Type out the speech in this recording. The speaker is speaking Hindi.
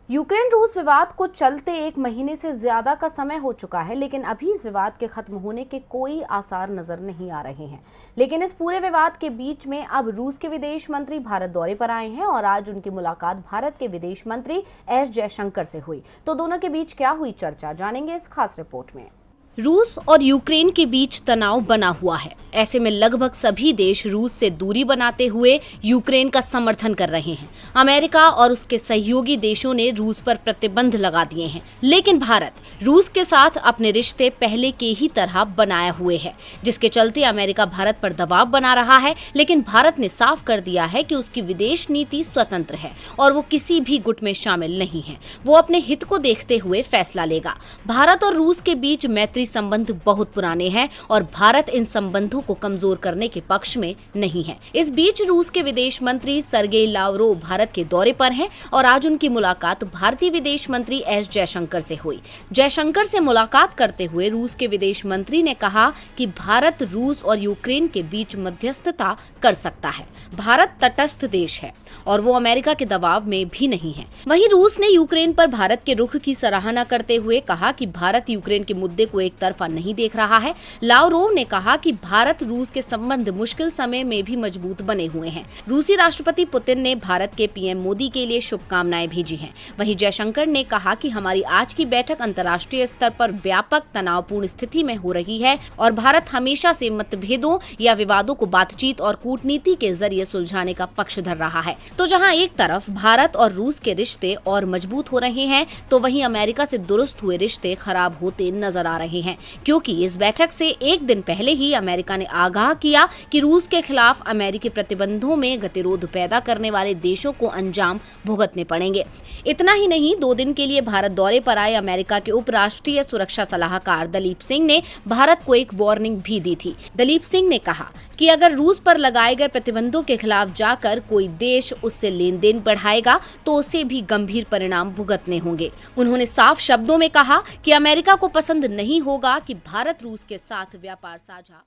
यूक्रेन रूस विवाद को चलते 1 महीने से ज्यादा का समय हो चुका है, लेकिन अभी इस विवाद के खत्म होने के कोई आसार नजर नहीं आ रहे हैं। लेकिन इस पूरे विवाद के बीच में अब रूस के विदेश मंत्री भारत दौरे पर आए हैं और आज उनकी मुलाकात भारत के विदेश मंत्री एस जयशंकर से हुई। तो दोनों के बीच क्या हुई चर्चा, जानेंगे इस खास रिपोर्ट में। रूस और यूक्रेन के बीच तनाव बना हुआ है। ऐसे में लगभग सभी देश रूस से दूरी बनाते हुए यूक्रेन का समर्थन कर रहे हैं। अमेरिका और उसके सहयोगी देशों ने रूस पर प्रतिबंध लगा दिए हैं, लेकिन भारत रूस के साथ अपने रिश्ते पहले के ही तरह बनाए हुए है, जिसके चलते अमेरिका भारत पर दबाव बना रहा है। लेकिन भारत ने साफ कर दिया है कि उसकी विदेश नीति स्वतंत्र है और वो किसी भी गुट में शामिल नहीं है। वो अपने हित को देखते हुए फैसला लेगा। भारत और रूस के बीच मैत्री संबंध बहुत पुराने हैं और भारत इन संबंधों को कमजोर करने के पक्ष में नहीं है। इस बीच रूस के विदेश मंत्री सर्गेई लावरोव भारत के दौरे पर हैं और आज उनकी मुलाकात भारतीय विदेश मंत्री एस जयशंकर से हुई। जयशंकर से मुलाकात करते हुए रूस के विदेश मंत्री ने कहा कि भारत रूस और यूक्रेन के बीच मध्यस्थता कर सकता है। भारत तटस्थ देश है और वो अमेरिका के दबाव में भी नहीं है। वहीं रूस ने यूक्रेन पर भारत के रुख की सराहना करते हुए कहा कि भारत यूक्रेन के मुद्दे को एक तरफा नहीं देख रहा है। लावरोव ने कहा कि भारत रूस के संबंध मुश्किल समय में भी मजबूत बने हुए हैं। रूसी राष्ट्रपति पुतिन ने भारत के पीएम मोदी के लिए शुभकामनाएं भेजी हैं। वहीं जयशंकर ने कहा कि हमारी आज की बैठक अंतर्राष्ट्रीय स्तर पर व्यापक तनावपूर्ण स्थिति में हो रही है और भारत हमेशा से मतभेदों या विवादों को बातचीत और कूटनीति के जरिए सुलझाने का पक्ष धर रहा है। तो जहां एक तरफ भारत और रूस के रिश्ते और मजबूत हो रहे हैं, तो वहीं अमेरिका से दुरुस्त हुए रिश्ते खराब होते नजर आ रहे हैं, क्योंकि इस बैठक से एक दिन पहले ही अमेरिका ने आगाह किया कि रूस के खिलाफ अमेरिकी प्रतिबंधों में गतिरोध पैदा करने वाले देशों को अंजाम भुगतने पड़ेंगे। इतना ही नहीं, 2 दिन के लिए भारत दौरे पर आए अमेरिका के उप राष्ट्रीय सुरक्षा सलाहकार दलीप सिंह ने भारत को एक वार्निंग भी दी थी। दलीप सिंह ने कहा कि अगर रूस पर लगाए गए प्रतिबंधों के खिलाफ जाकर कोई देश उससे लेन देन बढ़ाएगा तो उसे भी गंभीर परिणाम भुगतने होंगे। उन्होंने साफ शब्दों में कहा कि अमेरिका को पसंद नहीं होगा कि भारत रूस के साथ व्यापार साझा